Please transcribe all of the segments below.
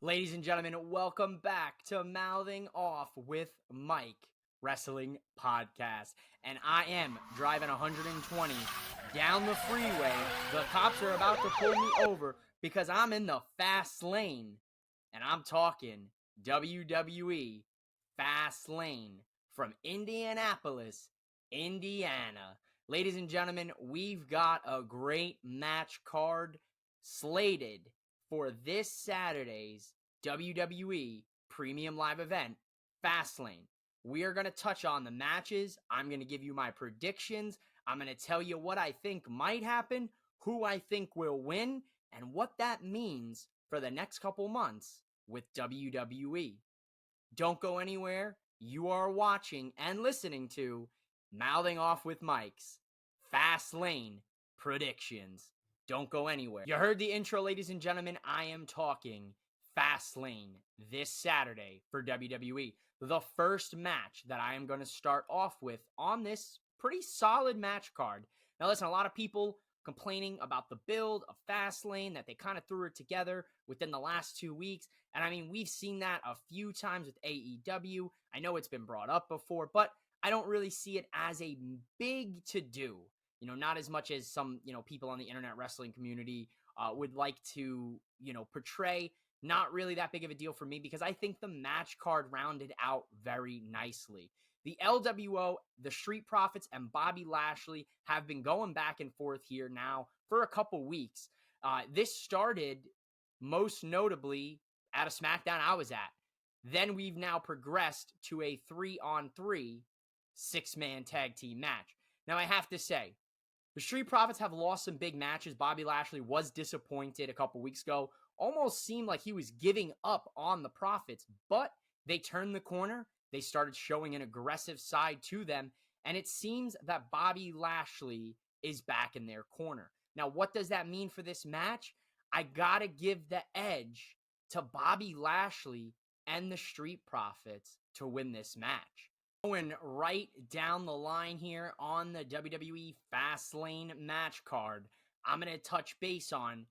Ladies and gentlemen, welcome back to Mouthing Off with Mike Wrestling Podcast. And I am driving 120 down the freeway. The cops are about to pull me over because I'm in the fast lane. And I'm talking WWE Fast Lane from Indianapolis, Indiana. Ladies and gentlemen, we've got a great match card slated for this Saturday's WWE Premium Live event, Fastlane. We are going to touch on the matches. I'm going to give you my predictions. I'm going to tell you what I think might happen, who I think will win, and what that means for the next couple months with WWE. Don't go anywhere. You are watching and listening to Mouthing Off with Mike's Fastlane Predictions. Don't go anywhere. You heard the intro, ladies and gentlemen. I am talking Fastlane this Saturday for WWE. The first match that I am going to start off with on this pretty solid match card. Now listen, a lot of people complaining about the build of Fastlane, that they kind of threw it together within the last 2 weeks. And I mean, we've seen that a few times with AEW. I know it's been brought up before, but I don't really see it as a big to-do. Not as much as some, people on the internet wrestling community would like to, portray. Not really that big of a deal for me because I think the match card rounded out very nicely. The LWO, the Street Profits, and Bobby Lashley have been going back and forth here now for a couple weeks. This started most notably at a SmackDown I was at. Then we've now progressed to a 3-on-3 six-man tag team match. Now I have to say, the Street Profits have lost some big matches. Bobby Lashley was disappointed a couple weeks ago. Almost seemed like he was giving up on the Profits, but they turned the corner. They started showing an aggressive side to them, and it seems that Bobby Lashley is back in their corner. Now, what does that mean for this match? I gotta give the edge to Bobby Lashley and the Street Profits to win this match. Going right down the line here on the WWE Fastlane match card, I'm going to touch base on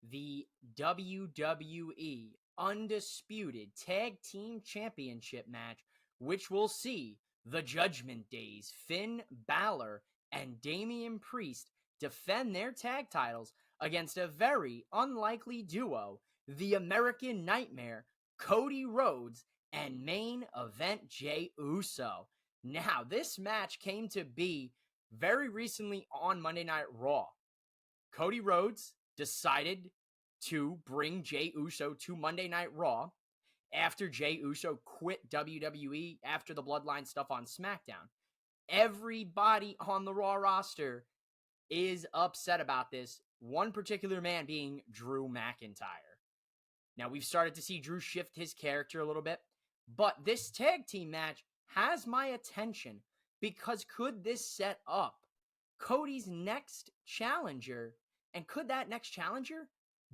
the WWE Undisputed Tag Team Championship match, which will see the Judgment Days, Finn Balor and Damian Priest, defend their tag titles against a very unlikely duo, the American Nightmare, Cody Rhodes, and main event Jey Uso. Now, this match came to be very recently on Monday Night Raw. Cody Rhodes decided to bring Jey Uso to Monday Night Raw after Jey Uso quit WWE after the Bloodline stuff on SmackDown. Everybody on the Raw roster is upset about this, one particular man being Drew McIntyre. Now, we've started to see Drew shift his character a little bit. But this tag team match has my attention because could this set up Cody's next challenger? And could that next challenger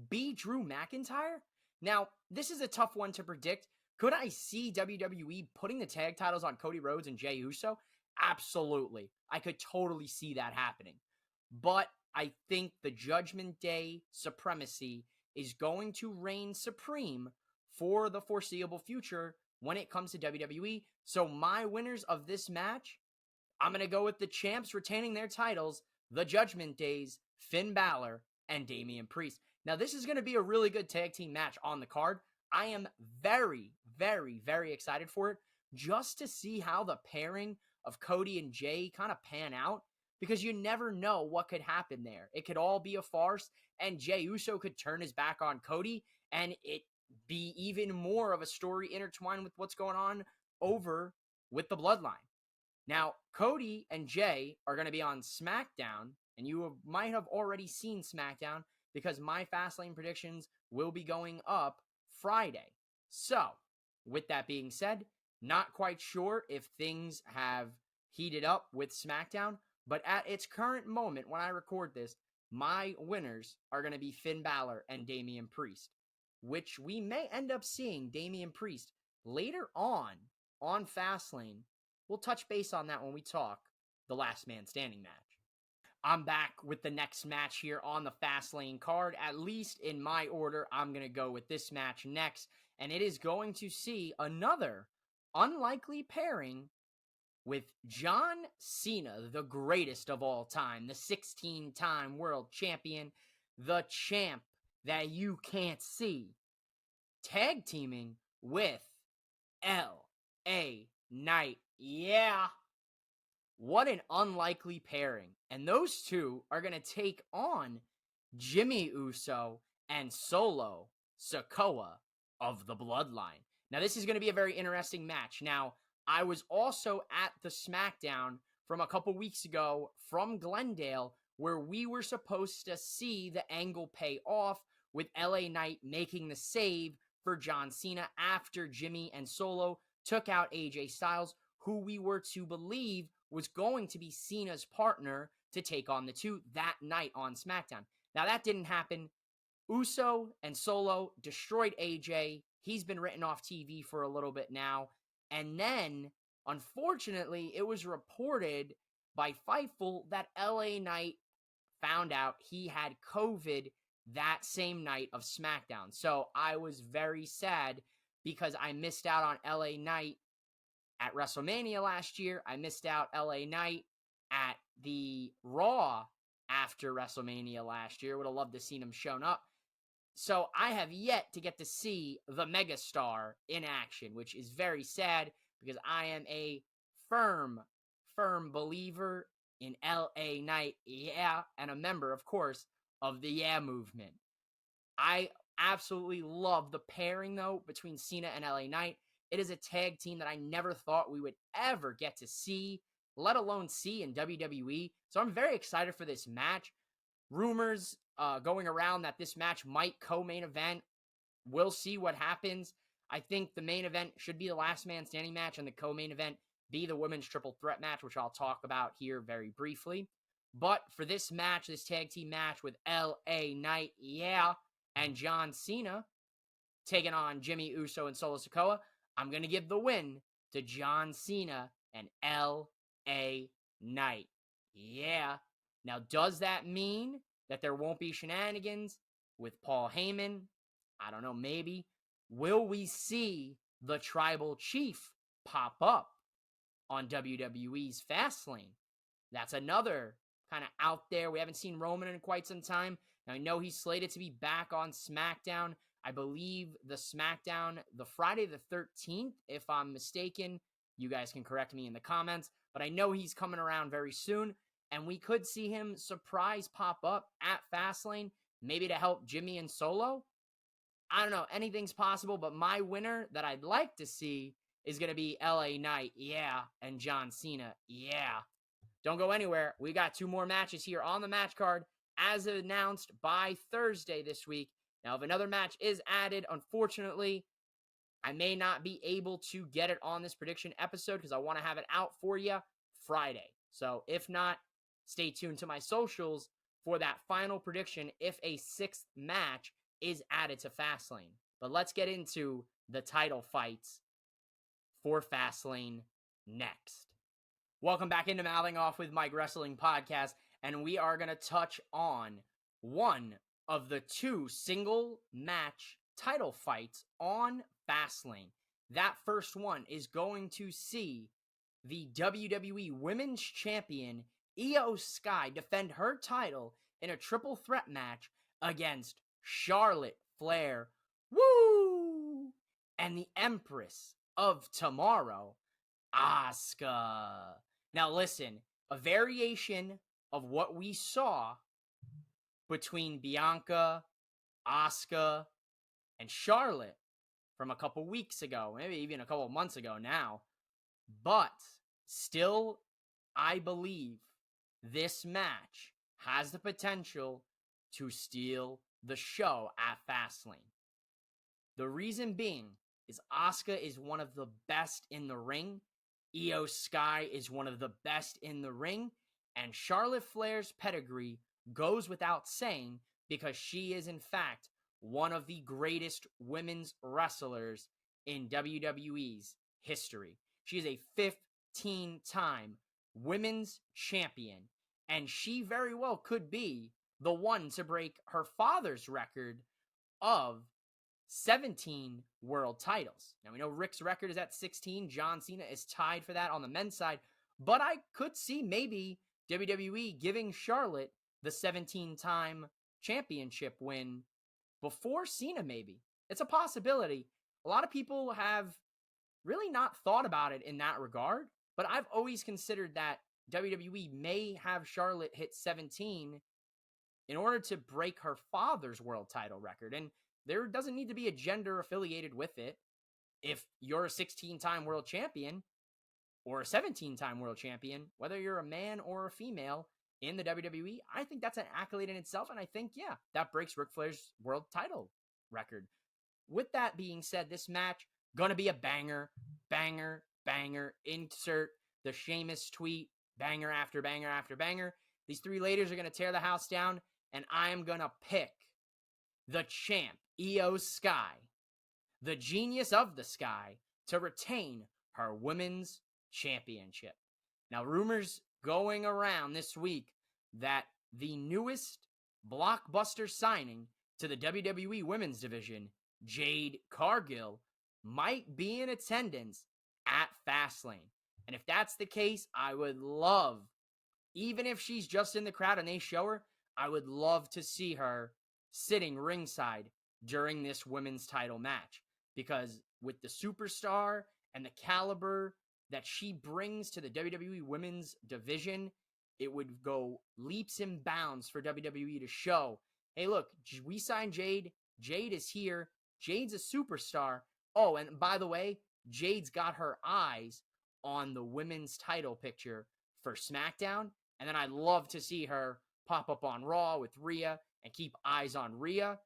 be Drew McIntyre? Now, this is a tough one to predict. Could I see WWE putting the tag titles on Cody Rhodes and Jey Uso? Absolutely. I could totally see that happening. But I think the Judgment Day supremacy is going to reign supreme for the foreseeable future when it comes to WWE. So my winners of this match, I'm going to go with the champs retaining their titles, the Judgment Days, Finn Balor, and Damian Priest. Now, this is going to be a really good tag team match on the card. I am very, very, very excited for it just to see how the pairing of Cody and Jey kind of pan out because you never know what could happen there. It could all be a farce, and Jey Uso could turn his back on Cody, and it be even more of a story intertwined with what's going on over with the Bloodline. Now, Cody and Jey are going to be on SmackDown, and you might have already seen SmackDown because my Fastlane predictions will be going up Friday. So, with that being said, not quite sure if things have heated up with SmackDown, but at its current moment when I record this, my winners are going to be Finn Balor and Damian Priest, which we may end up seeing Damian Priest later on Fastlane. We'll touch base on that when we talk the Last Man Standing match. I'm back with the next match here on the Fastlane card. At least in my order, I'm going to go with this match next. and it is going to see another unlikely pairing with John Cena, the greatest of all time, the 16-time world champion, the champ that you can't see, tag teaming with L.A. Knight. Yeah. What an unlikely pairing. And those two are going to take on Jimmy Uso and Solo Sikoa of the Bloodline. Now, this is going to be a very interesting match. Now, I was also at the SmackDown from a couple weeks ago from Glendale, where we were supposed to see the angle pay off with LA Knight making the save for John Cena after Jimmy and Solo took out AJ Styles, who we were to believe was going to be Cena's partner to take on the two that night on SmackDown. Now, that didn't happen. Uso and Solo destroyed AJ. He's been written off TV for a little bit now. And then, unfortunately, it was reported by Fightful that LA Knight found out he had COVID that same night of SmackDown. So I was very sad because I missed out on LA Knight at WrestleMania last year. I missed out LA Knight at the Raw after WrestleMania last year. Would have loved to seen him shown up. So I have yet to get to see the megastar in action, which is very sad because I am a firm believer in LA Knight, yeah, and a member, of course, of the Yeah movement. I absolutely love the pairing, though, between Cena and LA Knight. It is a tag team that I never thought we would ever get to see, let alone see in WWE. So I'm very excited for this match. Rumors going around that this match might co-main event. We'll see what happens. I think the main event should be the last man standing match and the co-main event be the women's triple threat match, which I'll talk about here very briefly. But for this match, this tag team match with LA Knight, yeah, and John Cena taking on Jimmy Uso and Solo Sikoa, I'm going to give the win to John Cena and LA Knight. Yeah. Now, does that mean that there won't be shenanigans with Paul Heyman? I don't know, maybe. Will we see the Tribal Chief pop up on WWE's Fastlane? That's another kind of out there. We haven't seen Roman in quite some time. Now, I know he's slated to be back on SmackDown. I believe the SmackDown, the Friday the 13th, if I'm mistaken. You guys can correct me in the comments. But I know he's coming around very soon. And we could see him surprise pop up at Fastlane, maybe to help Jimmy and Solo. I don't know. Anything's possible. But my winner that I'd like to see is going to be LA Knight, yeah, and John Cena, yeah. Don't go anywhere. We got two more matches here on the match card as announced by Thursday this week. Now, if another match is added, unfortunately, I may not be able to get it on this prediction episode because I want to have it out for you Friday. So if not, stay tuned to my socials for that final prediction if a sixth match is added to Fastlane. But let's get into the title fights for Fastlane next. Welcome back into Mouthing Off with Mike Wrestling Podcast, and we are going to touch on one of the two single match title fights on Fastlane. That first one is going to see the WWE Women's Champion Io Sky defend her title in a triple threat match against Charlotte Flair, woo, and the Empress of Tomorrow, Asuka. Now listen, a variation of what we saw between Bianca, Asuka, and Charlotte from a couple weeks ago, maybe even a couple months ago now. But still, I believe this match has the potential to steal the show at Fastlane. The reason being is Asuka is one of the best in the ring. Io Sky is one of the best in the ring. And Charlotte Flair's pedigree goes without saying because she is, in fact, one of the greatest women's wrestlers in WWE's history. She is a 15-time women's champion, and she very well could be the one to break her father's record of 17 world titles. Now, we know Rick's record is at 16. John Cena is tied for that on the men's side. But I could see maybe WWE giving Charlotte the 17-time championship win before Cena, maybe. It's a possibility. A lot of people have really not thought about it in that regard, but I've always considered that WWE may have Charlotte hit 17 in order to break her father's world title record. And there doesn't need to be a gender affiliated with it. If you're a 16-time world champion or a 17-time world champion, whether you're a man or a female in the WWE, I think that's an accolade in itself. And I think, yeah, that breaks Ric Flair's world title record. With that being said, this match gonna be a banger, banger, banger. Insert the Sheamus tweet, banger after banger after banger. These three ladies are gonna tear the house down, and I am gonna pick the champ, Io Sky, the genius of the Sky, to retain her women's championship. Now, rumors going around this week that the newest blockbuster signing to the WWE women's division, Jade Cargill, might be in attendance at Fastlane. And if that's the case, I would love, even if she's just in the crowd and they show her, I would love to see her sitting ringside during this women's title match. Because with the superstar and the caliber that she brings to the WWE women's division, it would go leaps and bounds for WWE to show, hey, look, we signed Jade. Jade is here. Jade's a superstar. Oh, and by the way, Jade's got her eyes on the women's title picture for SmackDown. And then I'd love to see her pop up on Raw with Rhea and keep eyes on Rhea.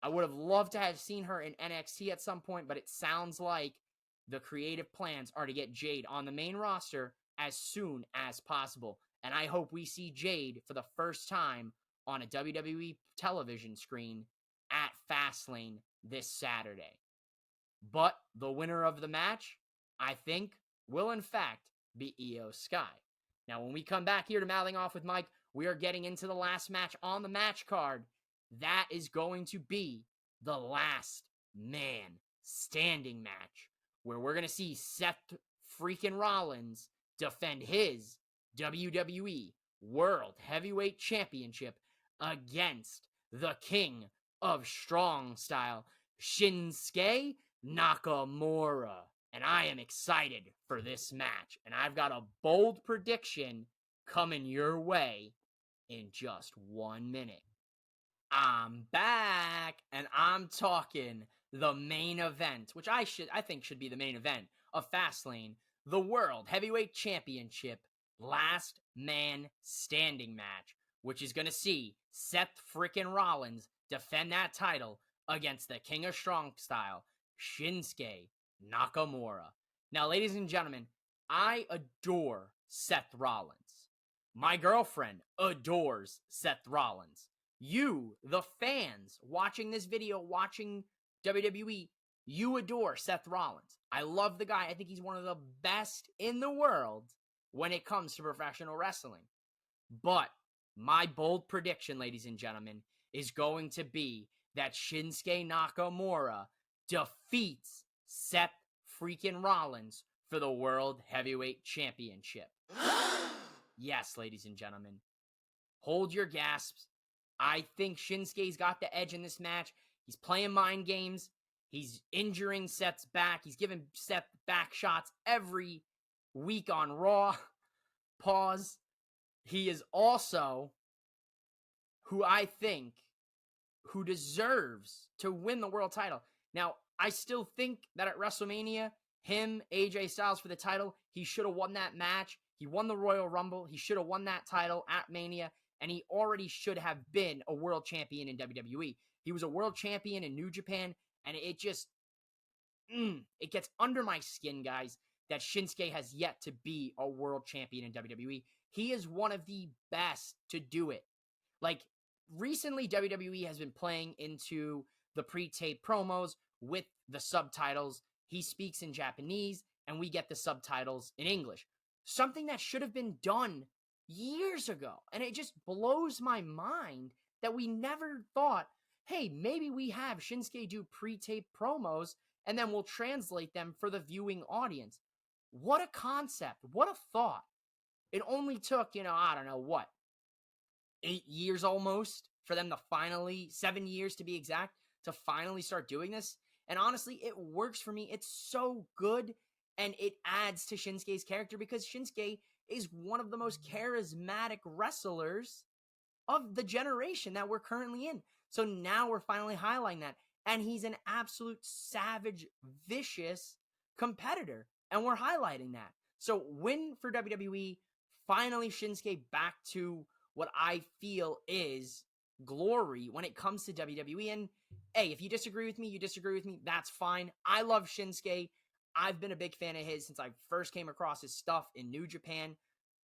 I would have loved to have seen her in NXT at some point, but it sounds like the creative plans are to get Jade on the main roster as soon as possible. And I hope we see Jade for the first time on a WWE television screen at Fastlane this Saturday. But the winner of the match, I think, will in fact be Io Sky. Now, when we come back here to Mouthing Off with Mike, we are getting into the last match on the match card. That is going to be the last man standing match, where we're going to see Seth freaking Rollins defend his WWE World Heavyweight Championship against the King of Strong Style, Shinsuke Nakamura. And I am excited for this match. And I've got a bold prediction coming your way in just 1 minute. I'm back, and I'm talking the main event, which I think should be the main event of Fastlane, the World Heavyweight Championship Last Man Standing match, which is going to see Seth frickin' Rollins defend that title against the King of Strong Style, Shinsuke Nakamura. Now, ladies and gentlemen, I adore Seth Rollins. My girlfriend adores Seth Rollins. You, the fans, watching this video, watching WWE, you adore Seth Rollins. I love the guy. I think he's one of the best in the world when it comes to professional wrestling. But my bold prediction, ladies and gentlemen, is going to be that Shinsuke Nakamura defeats Seth freaking Rollins for the World Heavyweight Championship. Yes, ladies and gentlemen, hold your gasps. I think Shinsuke's got the edge in this match. He's playing mind games. He's injuring Seth's back. He's giving Seth back shots every week on Raw. Pause. He is also who I think who deserves to win the world title. Now, I still think that at WrestleMania, him, AJ Styles for the title, he should have won that match. He won the Royal Rumble. He should have won that title at Mania. And he already should have been a world champion in WWE. He was a world champion in New Japan, and it just, it gets under my skin, guys, that Shinsuke has yet to be a world champion in WWE. He is one of the best to do it. Like, recently, WWE has been playing into the pre-tape promos with the subtitles. He speaks in Japanese, and we get the subtitles in English. Something that should have been done years ago. And it just blows my mind that we never thought hey, maybe we have Shinsuke do pre-tape promos and then we'll translate them for the viewing audience. What a concept. What a thought. It only took, I don't know what, 8 years almost for them to finally, 7 years to be exact, to finally start doing this. And honestly, it works for me. It's so good. And it adds to Shinsuke's character because Shinsuke is one of the most charismatic wrestlers of the generation that we're currently in. So now we're finally highlighting that. And he's an absolute savage, vicious competitor. And we're highlighting that. So win for WWE. Finally, Shinsuke back to what I feel is glory when it comes to WWE. And hey, if you disagree with me, you disagree with me. That's fine. I love Shinsuke. I've been a big fan of his since I first came across his stuff in New Japan.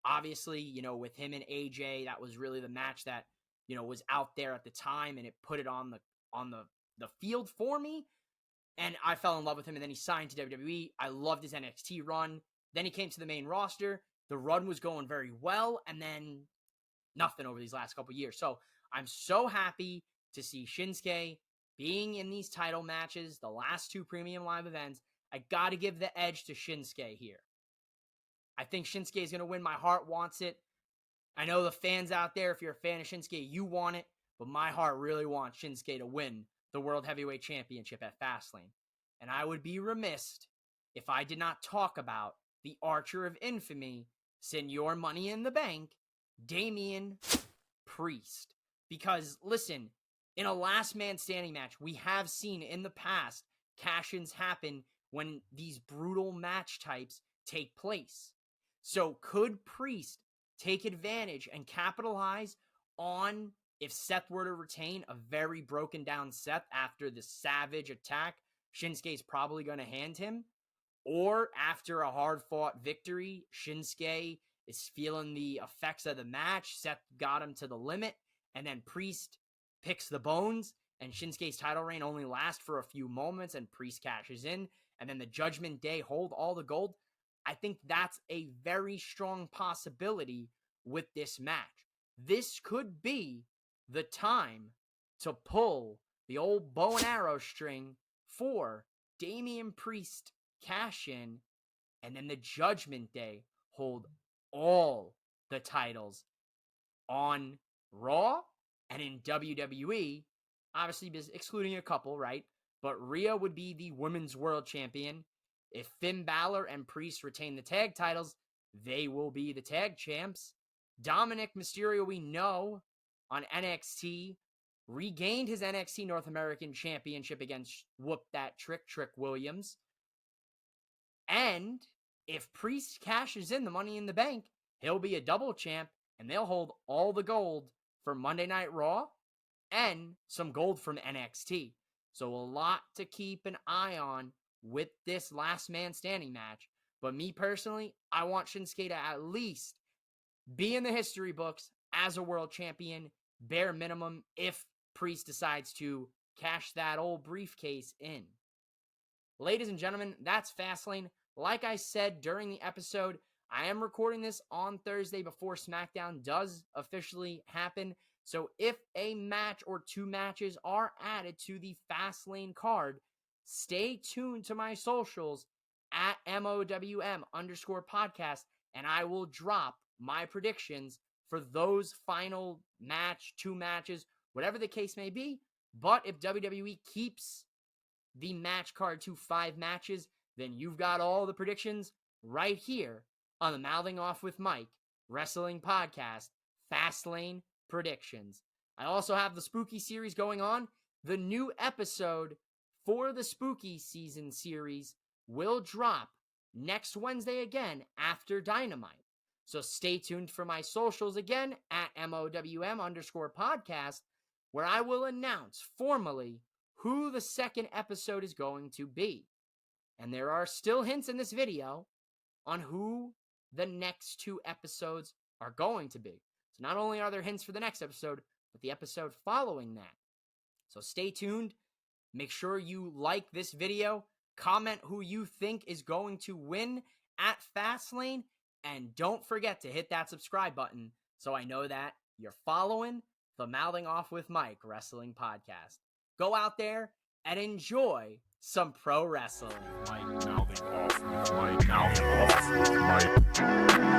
Obviously, with him and AJ, that was really the match that, was out there at the time, and it put it on the field for me. And I fell in love with him, and then he signed to WWE. I loved his NXT run. Then he came to the main roster. The run was going very well, and then nothing over these last couple years. So I'm so happy to see Shinsuke being in these title matches, the last 2 premium live events. I got to give the edge to Shinsuke here. I think Shinsuke is going to win. My heart wants it. I know the fans out there, if you're a fan of Shinsuke, you want it. But my heart really wants Shinsuke to win the World Heavyweight Championship at Fastlane. And I would be remiss if I did not talk about the Archer of Infamy, Senor Money in the Bank, Damian Priest. Because, listen, in a last man standing match, we have seen in the past cash-ins happen when these brutal match types take place. So could Priest take advantage and capitalize on, if Seth were to retain, a very broken down Seth after the savage attack Shinsuke's probably going to hand him? Or after a hard-fought victory, Shinsuke is feeling the effects of the match, Seth got him to the limit, and then Priest picks the bones, and Shinsuke's title reign only lasts for a few moments, and Priest cashes in, and then the Judgment Day hold all the gold. I think that's a very strong possibility with this match. This could be the time to pull the old bow and arrow string for Damian Priest cash in, and then the Judgment Day hold all the titles on Raw and in WWE, obviously excluding a couple, right? But Rhea would be the Women's World Champion. If Finn Balor and Priest retain the tag titles, they will be the tag champs. Dominic Mysterio, we know, on NXT, regained his NXT North American Championship against Whoop That Trick Williams. And if Priest cashes in the Money in the Bank, he'll be a double champ, and they'll hold all the gold for Monday Night Raw and some gold from NXT. So a lot to keep an eye on with this last man standing match. But me personally, I want Shinsuke to at least be in the history books as a world champion, bare minimum, if Priest decides to cash that old briefcase in. Ladies and gentlemen, that's Fastlane. Like I said during the episode, I am recording this on Thursday before SmackDown does officially happen. So if a match or 2 matches are added to the Fastlane card, stay tuned to my socials at MOWM_podcast, and I will drop my predictions for those final match, 2 matches, whatever the case may be. But if WWE keeps the match card to 5 matches, then you've got all the predictions right here on the Mouthing Off with Mike Wrestling Podcast, Fastlane Predictions. I also have the Spooky series going on. The new episode for the Spooky season series will drop next Wednesday again after Dynamite. So stay tuned for my socials again at MOWM_podcast, where I will announce formally who the second episode is going to be. And there are still hints in this video on who the next 2 episodes are going to be. So not only are there hints for the next episode, but the episode following that. So stay tuned. Make sure you like this video. Comment who you think is going to win at Fastlane. And don't forget to hit that subscribe button so I know that you're following the Mouthing Off with Mike Wrestling Podcast. go out there and enjoy some pro wrestling. Mouthing off, Mike.